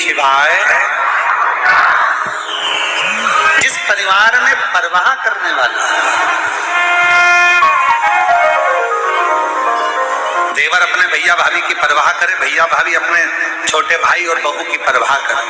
शिवाय। जिस परिवार में परवाह करने वाला, देवर अपने भैया भाभी की परवाह करे, भैया भाभी अपने छोटे भाई और बहू की परवाह करें,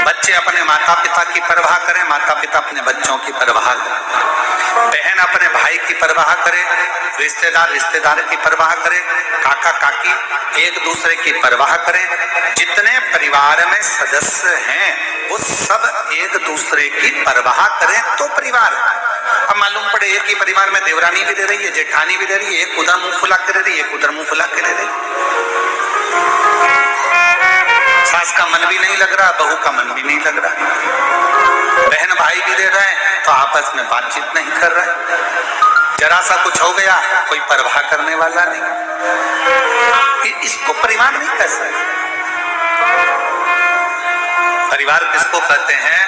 बच्चे अपने माता पिता की परवाह करें, माता पिता अपने बच्चों की परवाह करें, बहन अपने भाई की परवाह करे, रिश्तेदार रिश्तेदार की परवाह करे, काका काकी एक दूसरे की परवाह करें। जितने परिवार में सदस्य हैं वो सब एक दूसरे की परवाह करें तो परिवार। अब मालूम पड़े एक ही परिवार में देवरानी भी दे रही है, जेठानी भी दे रही है, एक उधर मुंह फुला के दे रही है, एक उधर मुंह फुला के दे रही है, सास का मन भी नहीं लग रहा, बहू का मन भी नहीं लग रहा, बहन भाई भी दे रहे हैं तो आपस में बातचीत नहीं कर रहे, जरा सा कुछ हो गया कोई परवाह करने वाला नहीं। इसको परिवार नहीं कह सकते। परिवार किसको कहते हैं?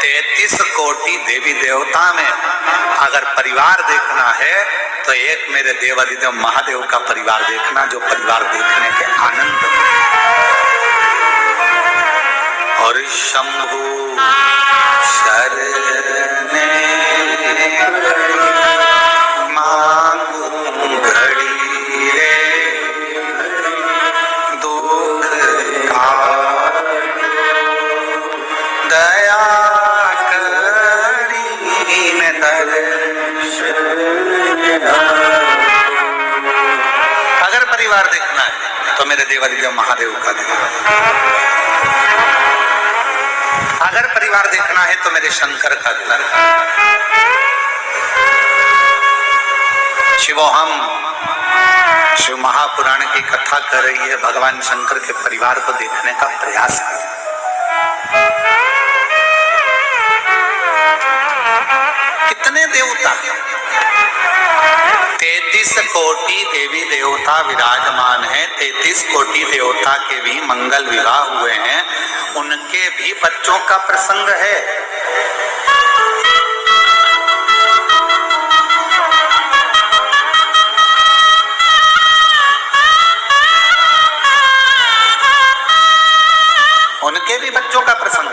33 कोटि देवी देवता में अगर परिवार देखना है तो एक मेरे देवादिदेव महादेव का परिवार देखना, जो परिवार देखने के आनंद। और शंभु शरणे मांगू घड़ी रे दुख का दया करी में दर्शन। अगर परिवार देखना है तो मेरे देवादिदेव महादेव का देखना, अगर परिवार देखना है तो मेरे शंकर का देखना। शिवोहम शिव महापुराण की कथा कर रही है, भगवान शंकर के परिवार को देखने का प्रयास कर। कितने देवता, 33 कोटि देवी देवता विराजमान हैं, 33 कोटि देवता के भी मंगल विवाह हुए हैं, उनके भी बच्चों का प्रसंग है। उनके भी बच्चों का प्रसंग।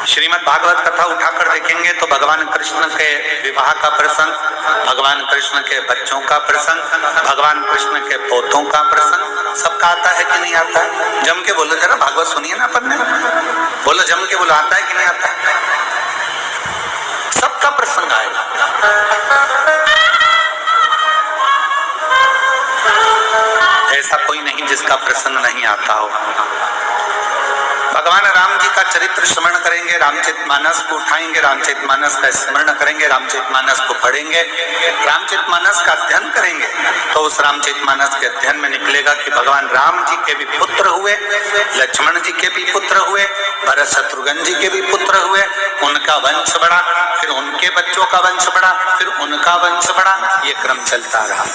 श्रीमद् भागवत कथा उठाकर देखेंगे तो भगवान कृष्ण के विवाह का प्रसंग, भगवान कृष्ण के बच्चों का प्रसंग, भगवान कृष्ण के पोतों का प्रसंग, सबका आता है कि नहीं आता है? जम के बोलो जरा, भागवत सुनिए ना अपन ने, बोलो जम के बोलो, आता है कि नहीं आता है? सबका प्रसंग आएगा। ऐसा कोई नहीं जिसका प्रसंग नहीं आता हो। भगवान राम जी का चरित्र स्मरण करेंगे, रामचरितमानस को उठाएंगे, रामचरितमानस का स्मरण करेंगे, रामचरितमानस को पढ़ेंगे, रामचरितमानस का अध्ययन करेंगे तो उस रामचरितमानस के अध्ययन में निकलेगा कि भगवान राम जी के भी पुत्र हुए, लक्ष्मण जी के भी पुत्र हुए, भरत शत्रुघ्न जी के भी पुत्र हुए, उनका वंश बढ़ा, फिर उनके बच्चों का वंश बढ़ा, फिर उनका वंश बढ़ा, ये क्रम चलता रहा।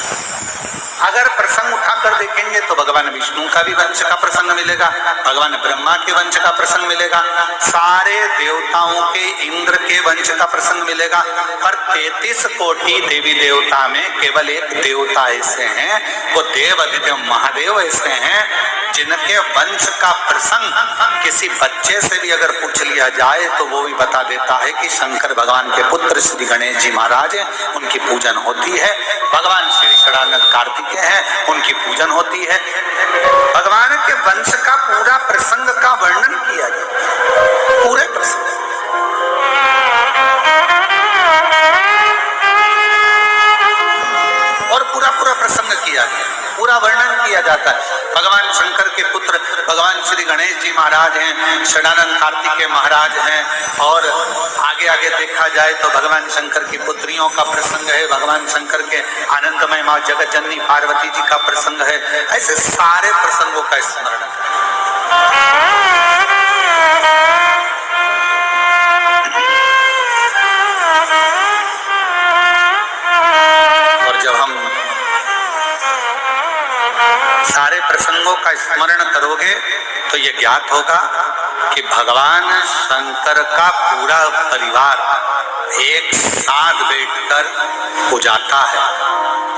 अगर प्रसंग उठाकर देखेंगे तो भगवान विष्णु का भी वंश का प्रसंग मिलेगा, भगवान ब्रह्मा के वंश का प्रसंग मिलेगा, सारे देवताओं के इंद्र के वंश का प्रसंग मिलेगा। पर 33 कोटि देवी देवता में केवल एक देवता ऐसे हैं, वो देवादिदेव महादेव ऐसे हैं जिनके वंश का प्रसंग किसी बच्चे से भी अगर पूछ लिया जाए तो वो भी बता देता है कि शंकर भगवान के पुत्र श्री गणेश जी महाराज हैं, उनकी पूजन होती है। भगवान श्री षडानंद कार्तिकेय हैं, उनकी पूजन होती है। भगवान के वंश का पूरा प्रसंग का वर्णन किया गया, पूरे प्रसंग। और पूरा प्रसंग किया गया, पूरा वर्णन किया जाता है। भगवान शंकर के पुत्र भगवान श्री गणेश जी महाराज हैं, षडानंद कार्तिकेय महाराज हैं, और आगे आगे देखा जाए तो भगवान शंकर की पुत्रियों का प्रसंग है, भगवान शंकर के आनंदमय मां जगत जननी पार्वती जी का प्रसंग है। ऐसे सारे प्रसंगों का स्मरण है। और जब हम सारे प्रसंगों का स्मरण करोगे तो ये ज्ञात होगा कि भगवान शंकर का पूरा परिवार एक साथ बैठकर पूजाता है,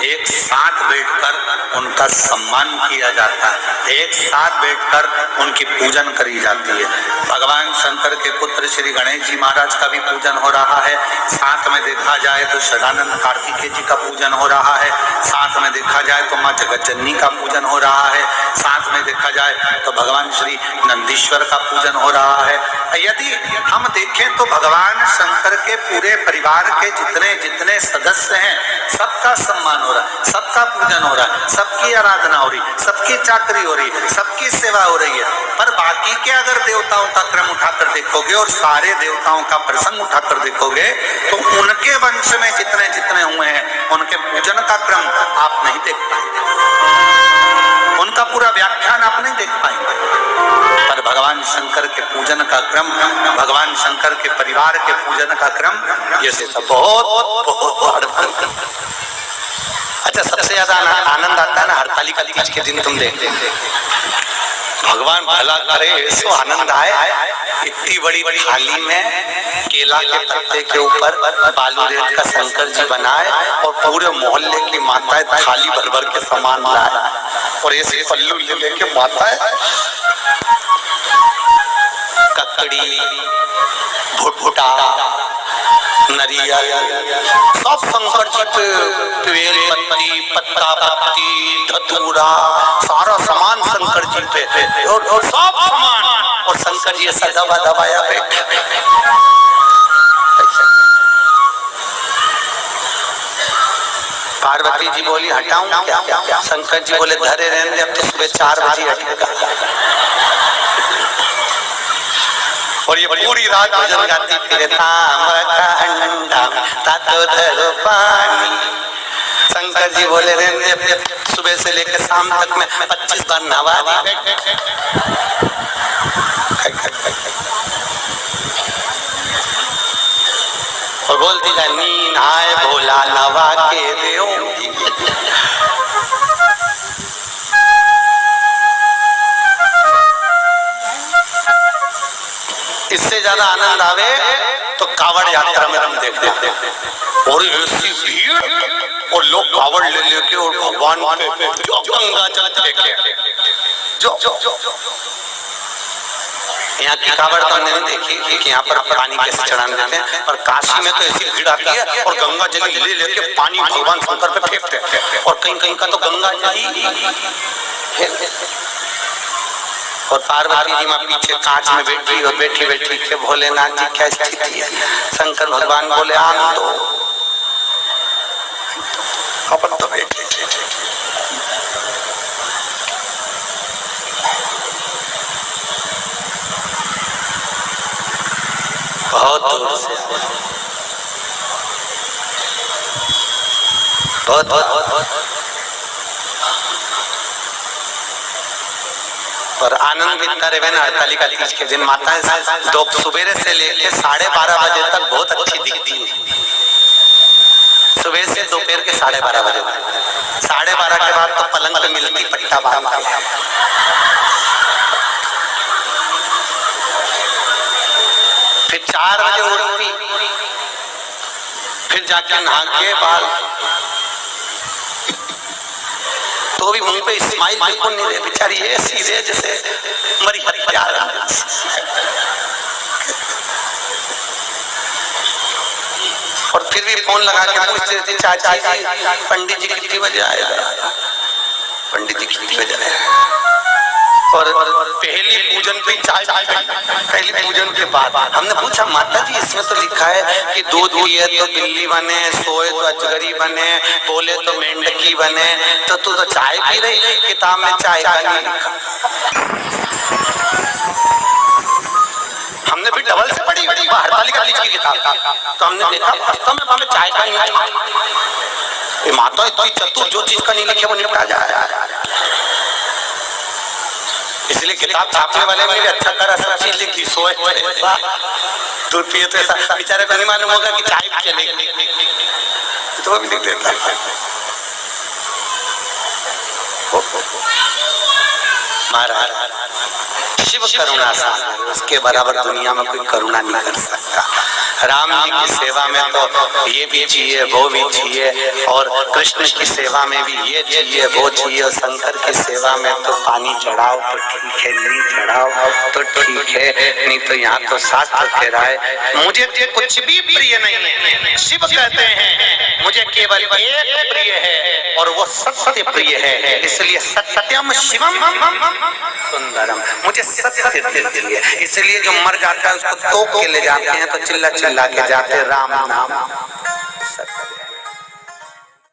एक साथ बैठकर उनका सम्मान किया जाता है, एक साथ बैठकर उनकी पूजन करी जाती है। भगवान शंकर के पुत्र श्री गणेश जी महाराज का भी पूजन हो रहा है, साथ में देखा जाए तो सदानंद कार्तिकेय जी का पूजन हो रहा है, साथ में देखा जाए तो माँ जगत जननी का पूजन हो रहा है, साथ में देखा जाए तो भगवान श्री नंदीश्वर का पूजन हो रहा है। यदि हम देखें तो भगवान शंकर के पूरे परिवार के जितने जितने सदस्य हैं सबका सम्मान हो रहा है, सबका पूजन हो रहा है, सबकी आराधना हो रही, सबकी चाकरी हो रही है, सबकी सेवा हो रही है। पर बाकी के अगर देवताओं का क्रम उठाकर देखोगे और सारे देवताओं का प्रसंग उठाकर देखोगे तो उनके वंश में जितने जितने हुए हैं उनके पूजन का क्रम आप नहीं देख पाएंगे, उनका पूरा व्याख्यान आप नहीं देख पाएंगे। पर भगवान शंकर के पूजन का क्रम, भगवान शंकर के परिवार के पूजन का क्रम ये सब बहुत बहुत। अच्छा, सबसे ज्यादा आनंद आता है ना हरतालिका तीज के दिन, तुम देख भगवान भला करे सो आनंद आए। इतनी बड़ी थाली में केला के पत्ते के ऊपर बालू रेत का शंकर जी बनाए और पूरे मोहल्ले की माताएं थाली भर भर के सामान लाए और ऐसे पल्लू ले लेके माताएं ककड़ी, भुट्टा, नरियल सब शंकर जी पे बेल पत्ती, पत्ता पत्ती, धतूरा, सारा सामान शंकर जी पे और सब सामान, और शंकर जी ऐसा दबा दबाया बैठे। पार्वती जी बोली हटाऊं क्या? शंकर जी बोले धरे रहने दे, अब तो सुबह 4 बजे हटेगा। और ये पूरी रात भजन गाती फिरे पानी। शंकर जी बोले रहने सुबह से लेकर शाम तक में 25 बार नवा दी। और बोलती जा नींद आए भोला नवा के देओ। इससे ज्यादा आनंद आवे तो कावड़ यात्रा में हम देख लेते हैं और ऐसी भीड़ और लोग कावड़ ले लेके और भगवान पे जो गंगा जल लेके जो यहाँ की कावड़ तो हमने नहीं देखी कि यहाँ पर पानी कैसे चढ़ाने देते हैं, पर काशी में तो ऐसी भीड़ आती है और गंगा जल ले लेके पानी भगवान शंकर पे फेंकते हैं और कहीं कहीं का तो गंगा जल। और पार्वती जी माँ पीछे कांच में बैठी और बैठी बैठी के भोलेनाथ जी क्या स्थिति है। शंकर भगवान बोले आम तो अपन तो बैठे बहुत दूर से बहुत और आनंद इतना रहे ना हरतालिका तीज के दिन माताएं दो सुबह से लेके 12:30 बजे तक बहुत अच्छी दिखती है। सुबह से दोपहर के 12:30 बजे तक, 12:30 के बाद तो पलंग पे मिलती पट्टा बांध के, फिर 4 बजे उठती, फिर जाके नहा के बाल, तो भी मुंह पे स्माइल बिल्कुल नहीं रहे, बेचारी ऐसी रहे जैसे मरी हरी प्यार। और फिर भी फोन लगा के पूछते थे चाचा जी पंडित जी कितनी बजे आएगा, पंडित जी कितनी बजे आएगा। और पहली पूजन पे चाय, पहली पूजन के बाद हमने पूछा माता जी इसमें तो लिखा है कि दूध पिए तो बिल्ली बने, सोए तो अजगरी बने, बोले तो मेंढकी बने, तो तू तो चाय पी रही, किताब में चाय का नहीं लिखा। हमने भी डबल से पढ़ी हरतालिका तीज की किताब, तो हमने देखा वास्तव में हमें चाय का नहीं लिखा। माता इतनी चतुर, जो चीज का नहीं लिखे वो निपटा जाए, इसलिए किताब छापने वाले में भी अच्छा करा सब चीज लिख दी। सोए दूध पिए तो ऐसा बेचारे को नहीं मालूम होगा कि चाय भी चलेगी, तो वो भी लिख देता है। महाराज शिव करुणा सागर, उसके बराबर दुनिया में कोई करुणा नहीं कर सकता। राम जी की सेवा में तो ये भी चाहिए वो भी चाहिए, और कृष्ण की सेवा में भी ये चाहिए वो चाहिए, और शंकर की सेवा में तो पानी चढ़ाओ तो ठीक है, नहीं चढ़ाओ तो ठीक है, नहीं तो यहाँ तो शास्त्र कह रहा है मुझे कुछ भी प्रिय नहीं है। शिव कहते हैं मुझे केवल एक प्रिय है और वो सत्य प्रिय है, इसलिए सत्यम शिवम सुंदरम, मुझे सत्य प्रिय है। इसलिए जो मर जाता है उसको तोप के ले जाते हैं तो चिल्ला चिल्ला के जाते राम नाम सत्य।